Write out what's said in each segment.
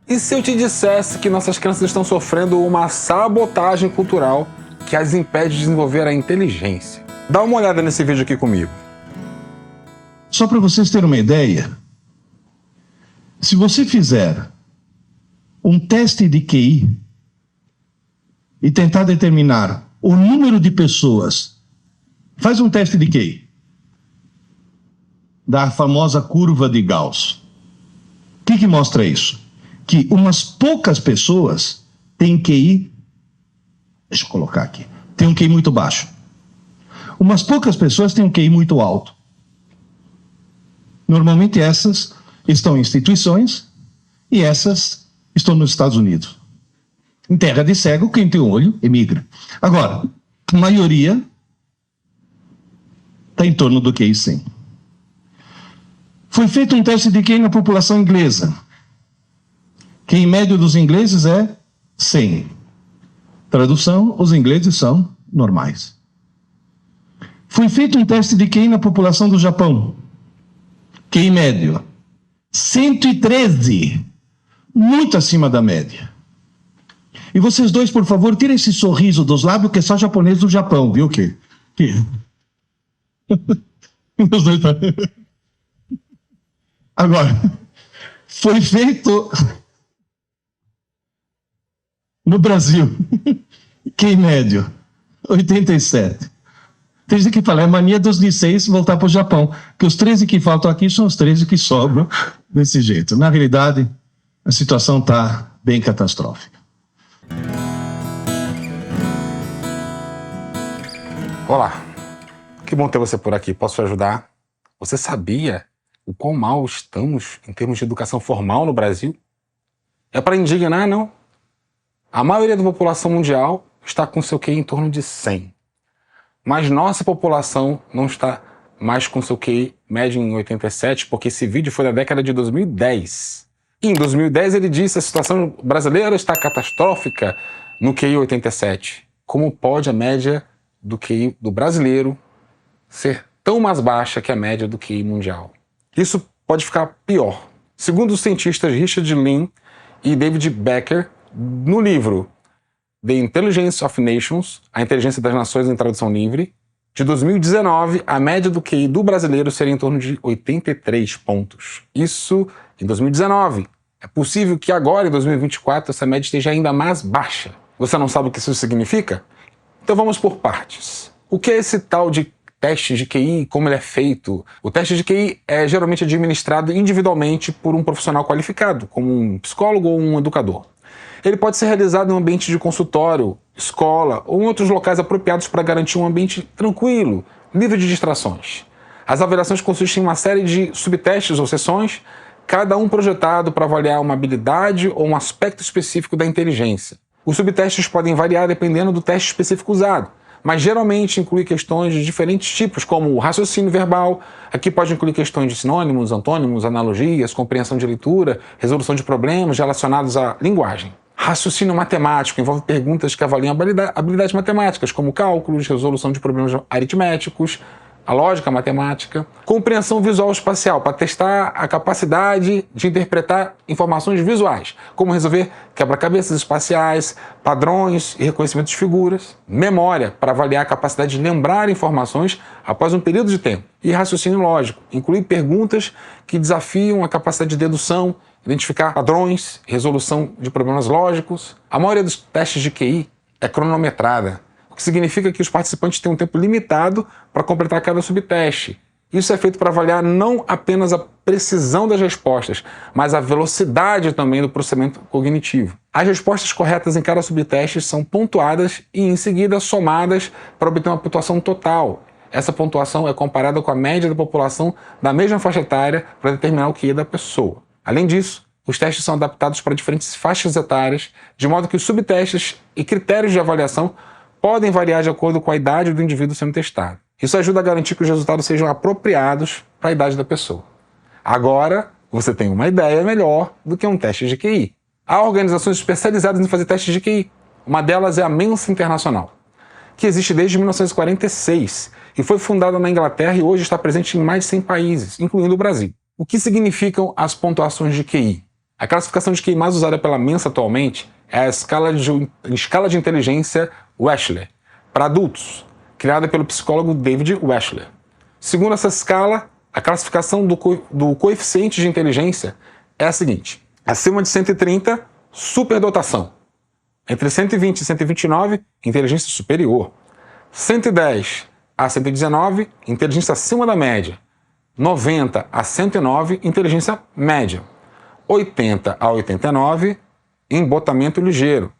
E se eu te dissesse que nossas crianças estão sofrendo uma sabotagem cultural que as impede de desenvolver a inteligência? Dá uma olhada nesse vídeo aqui comigo. Só para vocês terem uma ideia, se você fizer um teste de QI e tentar determinar o número de pessoas, faz um teste de QI, da famosa curva de Gauss. O que mostra isso? Que umas poucas pessoas têm QI, deixa eu colocar aqui, tem um QI muito baixo. Umas poucas pessoas têm um QI muito alto. Normalmente essas estão em instituições e essas estão nos Estados Unidos. Em terra de cego, quem tem um olho emigra. Agora, a maioria está em torno do QI 100. Foi feito um teste de QI na população inglesa. QI médio dos ingleses é 100. Tradução, os ingleses são normais. Foi feito um teste de QI na população do Japão. QI médio 113. Muito acima da média. E vocês dois, por favor, tirem esse sorriso dos lábios, que é só japonês do Japão, viu? Que... Os dois... Agora, foi feito no Brasil, QI médio, 87. Tem gente que fala, é mania dos liceis voltar para o Japão, que os 13 que faltam aqui são os 13 que sobram desse jeito. Na realidade, a situação está bem catastrófica. Olá, que bom ter você por aqui. Posso te ajudar? Você sabia o quão mal estamos em termos de educação formal no Brasil? É para indignar, não? A maioria da população mundial está com seu QI em torno de 100. Mas nossa população não está mais com seu QI médio em 87, porque esse vídeo foi da década de 2010. E em 2010 ele disse que a situação brasileira está catastrófica no QI 87. Como pode a média do QI do brasileiro ser tão mais baixa que a média do QI mundial? Isso pode ficar pior. Segundo os cientistas Richard Lynn e David Becker, no livro The Intelligence of Nations, a inteligência das nações em tradução livre, de 2019, a média do QI do brasileiro seria em torno de 83 pontos. Isso em 2019. É possível que agora, em 2024, essa média esteja ainda mais baixa. Você não sabe o que isso significa? Então vamos por partes. O que é esse tal de teste de QI, como ele é feito? O teste de QI é geralmente administrado individualmente por um profissional qualificado, como um psicólogo ou um educador. Ele pode ser realizado em um ambiente de consultório, escola ou em outros locais apropriados para garantir um ambiente tranquilo, livre de distrações. As avaliações consistem em uma série de subtestes ou sessões, cada um projetado para avaliar uma habilidade ou um aspecto específico da inteligência. Os subtestes podem variar dependendo do teste específico usado, mas geralmente inclui questões de diferentes tipos, como o raciocínio verbal. Aqui pode incluir questões de sinônimos, antônimos, analogias, compreensão de leitura, resolução de problemas relacionados à linguagem. Raciocínio matemático envolve perguntas que avaliam habilidades matemáticas, como cálculos, resolução de problemas aritméticos, a lógica matemática. Compreensão visual espacial, para testar a capacidade de interpretar informações visuais, como resolver quebra-cabeças espaciais, padrões e reconhecimento de figuras. Memória, para avaliar a capacidade de lembrar informações após um período de tempo. E raciocínio lógico, inclui perguntas que desafiam a capacidade de dedução, identificar padrões, resolução de problemas lógicos. A maioria dos testes de QI é cronometrada, o que significa que os participantes têm um tempo limitado para completar cada subteste. Isso é feito para avaliar não apenas a precisão das respostas, mas a velocidade também do processamento cognitivo. As respostas corretas em cada subteste são pontuadas e, em seguida, somadas para obter uma pontuação total. Essa pontuação é comparada com a média da população da mesma faixa etária para determinar o QI da pessoa. Além disso, os testes são adaptados para diferentes faixas etárias, de modo que os subtestes e critérios de avaliação podem variar de acordo com a idade do indivíduo sendo testado. Isso ajuda a garantir que os resultados sejam apropriados para a idade da pessoa. Agora, você tem uma ideia melhor do que um teste de QI. Há organizações especializadas em fazer testes de QI. Uma delas é a Mensa Internacional, que existe desde 1946 e foi fundada na Inglaterra e hoje está presente em mais de 100 países, incluindo o Brasil. O que significam as pontuações de QI? A classificação de QI mais usada pela Mensa atualmente é a escala de inteligência Wechsler, para adultos, criada pelo psicólogo David Wechsler. Segundo essa escala, a classificação do coeficiente de inteligência é a seguinte: acima de 130, superdotação. Entre 120 e 129, inteligência superior. 110 a 119, inteligência acima da média. 90 a 109, inteligência média. 80 a 89, embotamento ligeiro.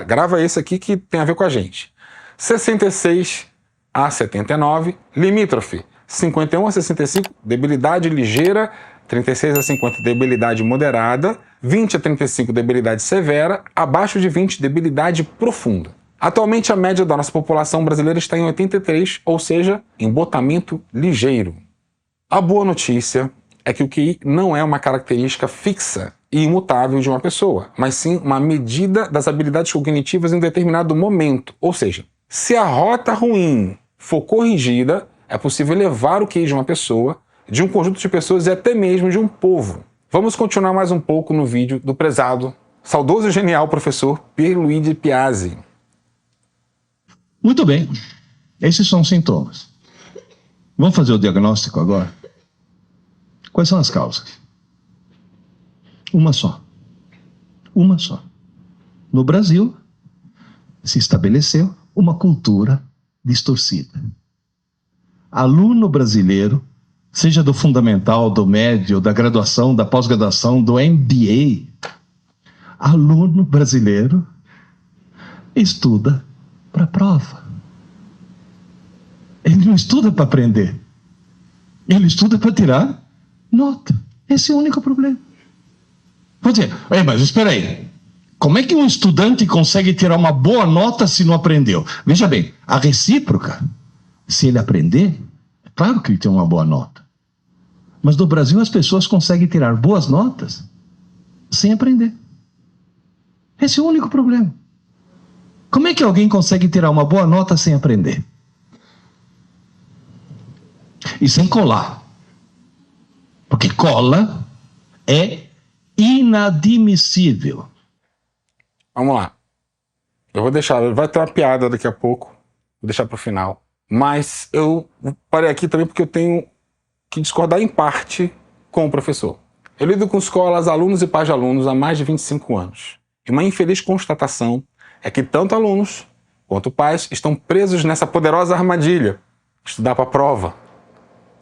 Grava esse aqui que tem a ver com a gente. 66 a 79, limítrofe. 51 a 65, debilidade ligeira. 36 a 50, debilidade moderada. 20 a 35, debilidade severa. Abaixo de 20, debilidade profunda. Atualmente, a média da nossa população brasileira está em 83, ou seja, embotamento ligeiro. A boa notícia é que o QI não é uma característica fixa e imutável de uma pessoa, mas sim uma medida das habilidades cognitivas em um determinado momento. Ou seja, se a rota ruim for corrigida, é possível elevar o QI de uma pessoa, de um conjunto de pessoas e até mesmo de um povo. Vamos continuar mais um pouco no vídeo do prezado, saudoso e genial professor Pierluigi Piazzi. Muito bem, esses são os sintomas. Vamos fazer o diagnóstico agora? Quais são as causas? Uma só. Uma só. No Brasil, se estabeleceu uma cultura distorcida. Aluno brasileiro, seja do fundamental, do médio, da graduação, da pós-graduação, do MBA, aluno brasileiro estuda para a prova. Ele não estuda para aprender. Ele estuda para tirar nota. Esse é o único problema. Vou dizer, mas espera aí. Como é que um estudante consegue tirar uma boa nota se não aprendeu? Veja bem, a recíproca, se ele aprender, é claro que ele tem uma boa nota. Mas no Brasil as pessoas conseguem tirar boas notas sem aprender. Esse é o único problema. Como é que alguém consegue tirar uma boa nota sem aprender? E sem colar. Porque cola é inadmissível. Vamos lá. Eu vou deixar, vai ter uma piada daqui a pouco, vou deixar para o final. Mas eu parei aqui também porque eu tenho que discordar em parte com o professor. Eu lido com escolas, alunos e pais de alunos há mais de 25 anos. E uma infeliz constatação é que tanto alunos quanto pais estão presos nessa poderosa armadilha. Estudar para a prova,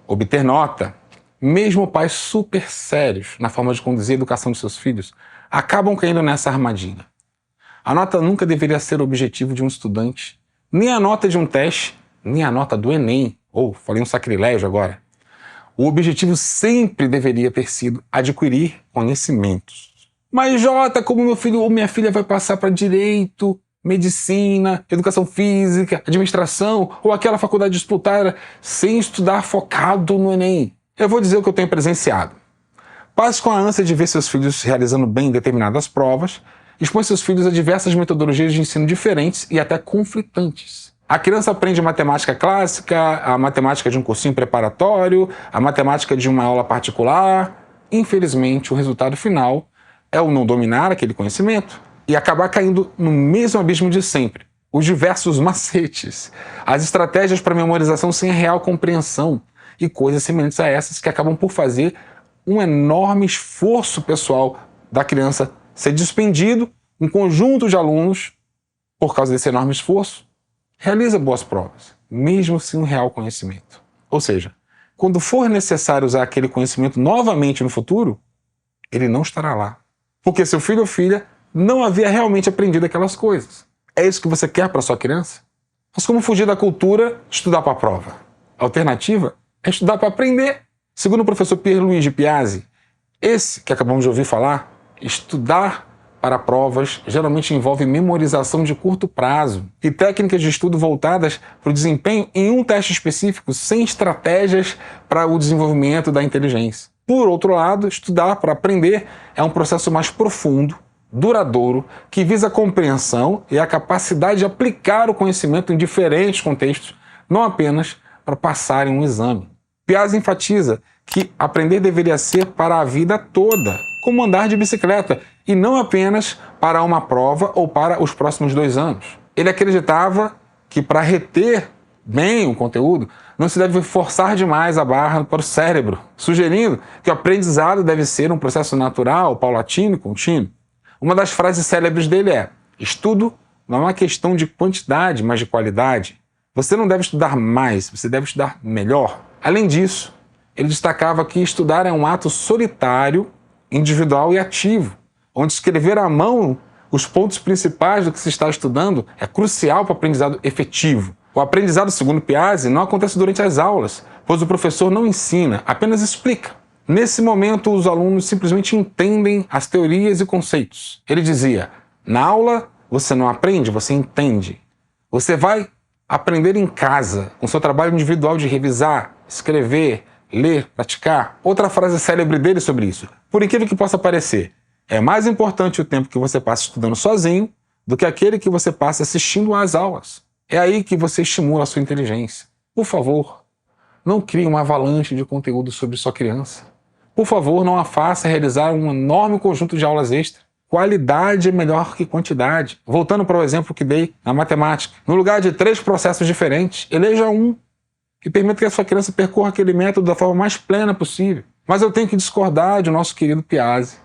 obter nota. Mesmo pais super sérios na forma de conduzir a educação de seus filhos acabam caindo nessa armadilha. A nota nunca deveria ser o objetivo de um estudante, nem a nota de um teste, nem a nota do Enem. Falei um sacrilégio agora. O objetivo sempre deveria ter sido adquirir conhecimentos. Mas Jota, como meu filho ou minha filha vai passar para direito, medicina, educação física, administração ou aquela faculdade disputada sem estudar focado no Enem? Eu vou dizer o que eu tenho presenciado. Pais com a ânsia de ver seus filhos realizando bem determinadas provas, expõe seus filhos a diversas metodologias de ensino diferentes e até conflitantes. A criança aprende matemática clássica, a matemática de um cursinho preparatório, a matemática de uma aula particular. Infelizmente, o resultado final é o não dominar aquele conhecimento e acabar caindo no mesmo abismo de sempre. Os diversos macetes, as estratégias para memorização sem real compreensão e coisas semelhantes a essas que acabam por fazer um enorme esforço pessoal da criança ser despendido. Um conjunto de alunos, por causa desse enorme esforço, realiza boas provas, mesmo sem um real conhecimento. Ou seja, quando for necessário usar aquele conhecimento novamente no futuro, ele não estará lá. Porque seu filho ou filha não havia realmente aprendido aquelas coisas. É isso que você quer para sua criança? Mas como fugir da cultura de estudar para a prova? A alternativa é estudar para aprender. Segundo o professor Pierluigi Piazzi, esse que acabamos de ouvir falar, estudar para provas geralmente envolve memorização de curto prazo e técnicas de estudo voltadas para o desempenho em um teste específico, sem estratégias para o desenvolvimento da inteligência. Por outro lado, estudar para aprender é um processo mais profundo, duradouro, que visa a compreensão e a capacidade de aplicar o conhecimento em diferentes contextos, não apenas para passar em um exame. Piazzi enfatiza que aprender deveria ser para a vida toda como andar de bicicleta, e não apenas para uma prova ou para os próximos 2 anos. Ele acreditava que para reter bem o conteúdo, não se deve forçar demais a barra para o cérebro, sugerindo que o aprendizado deve ser um processo natural, paulatino e contínuo. Uma das frases célebres dele é: estudo não é uma questão de quantidade, mas de qualidade. Você não deve estudar mais, você deve estudar melhor. Além disso, ele destacava que estudar é um ato solitário, individual e ativo, onde escrever à mão os pontos principais do que se está estudando é crucial para o aprendizado efetivo. O aprendizado, segundo Piaget, não acontece durante as aulas, pois o professor não ensina, apenas explica. Nesse momento, os alunos simplesmente entendem as teorias e conceitos. Ele dizia: na aula você não aprende, você entende. Você vai aprender em casa, com seu trabalho individual de revisar, escrever, ler, praticar. Outra frase célebre dele sobre isso: por incrível que possa parecer, é mais importante o tempo que você passa estudando sozinho do que aquele que você passa assistindo às aulas. É aí que você estimula a sua inteligência. Por favor, não crie uma avalanche de conteúdo sobre sua criança. Por favor, não a faça realizar um enorme conjunto de aulas extras. Qualidade é melhor que quantidade. Voltando para o exemplo que dei na matemática. No lugar de 3 processos diferentes, eleja um que permita que a sua criança percorra aquele método da forma mais plena possível. Mas eu tenho que discordar de nosso querido Piaget,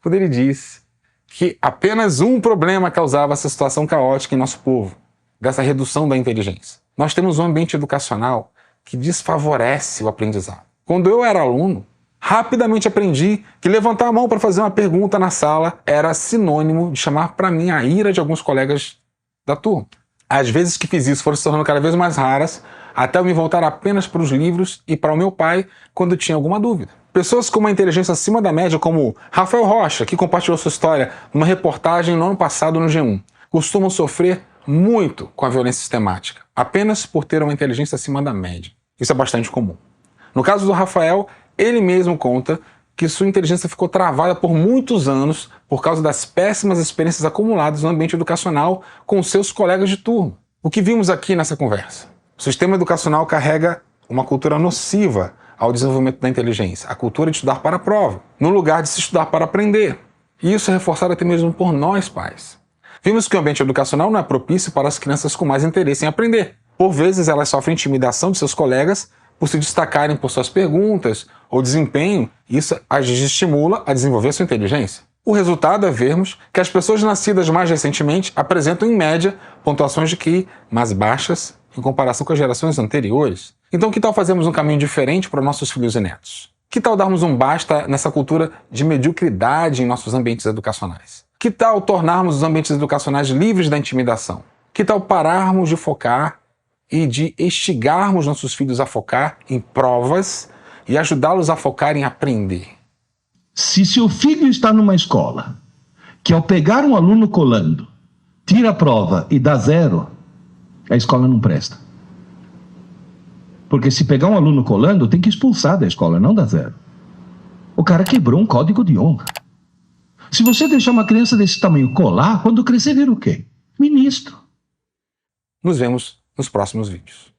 quando ele disse que apenas um problema causava essa situação caótica em nosso povo, dessa redução da inteligência. Nós temos um ambiente educacional que desfavorece o aprendizado. Quando eu era aluno, rapidamente aprendi que levantar a mão para fazer uma pergunta na sala era sinônimo de chamar para mim a ira de alguns colegas da turma. As vezes que fiz isso foram se tornando cada vez mais raras, até eu me voltar apenas para os livros e para o meu pai quando tinha alguma dúvida. Pessoas com uma inteligência acima da média, como Rafael Rocha, que compartilhou sua história numa reportagem no ano passado no G1, costumam sofrer muito com a violência sistemática, apenas por ter uma inteligência acima da média. Isso é bastante comum. No caso do Rafael, ele mesmo conta que sua inteligência ficou travada por muitos anos por causa das péssimas experiências acumuladas no ambiente educacional com seus colegas de turma. O que vimos aqui nessa conversa? O sistema educacional carrega uma cultura nociva ao desenvolvimento da inteligência, a cultura de estudar para a prova, no lugar de se estudar para aprender. E isso é reforçado até mesmo por nós, pais. Vimos que o ambiente educacional não é propício para as crianças com mais interesse em aprender. Por vezes elas sofrem intimidação de seus colegas por se destacarem por suas perguntas ou desempenho, e isso as desestimula a desenvolver sua inteligência. O resultado é vermos que as pessoas nascidas mais recentemente apresentam, em média, pontuações de QI mais baixas em comparação com as gerações anteriores. Então, que tal fazermos um caminho diferente para nossos filhos e netos? Que tal darmos um basta nessa cultura de mediocridade em nossos ambientes educacionais? Que tal tornarmos os ambientes educacionais livres da intimidação? Que tal pararmos de focar e de instigarmos nossos filhos a focar em provas e ajudá-los a focar em aprender? Se seu filho está numa escola que, ao pegar um aluno colando, tira a prova e dá 0, a escola não presta. Porque se pegar um aluno colando, tem que expulsar da escola, não dar 0. O cara quebrou um código de honra. Se você deixar uma criança desse tamanho colar, quando crescer, vira o quê? Ministro. Nos vemos nos próximos vídeos.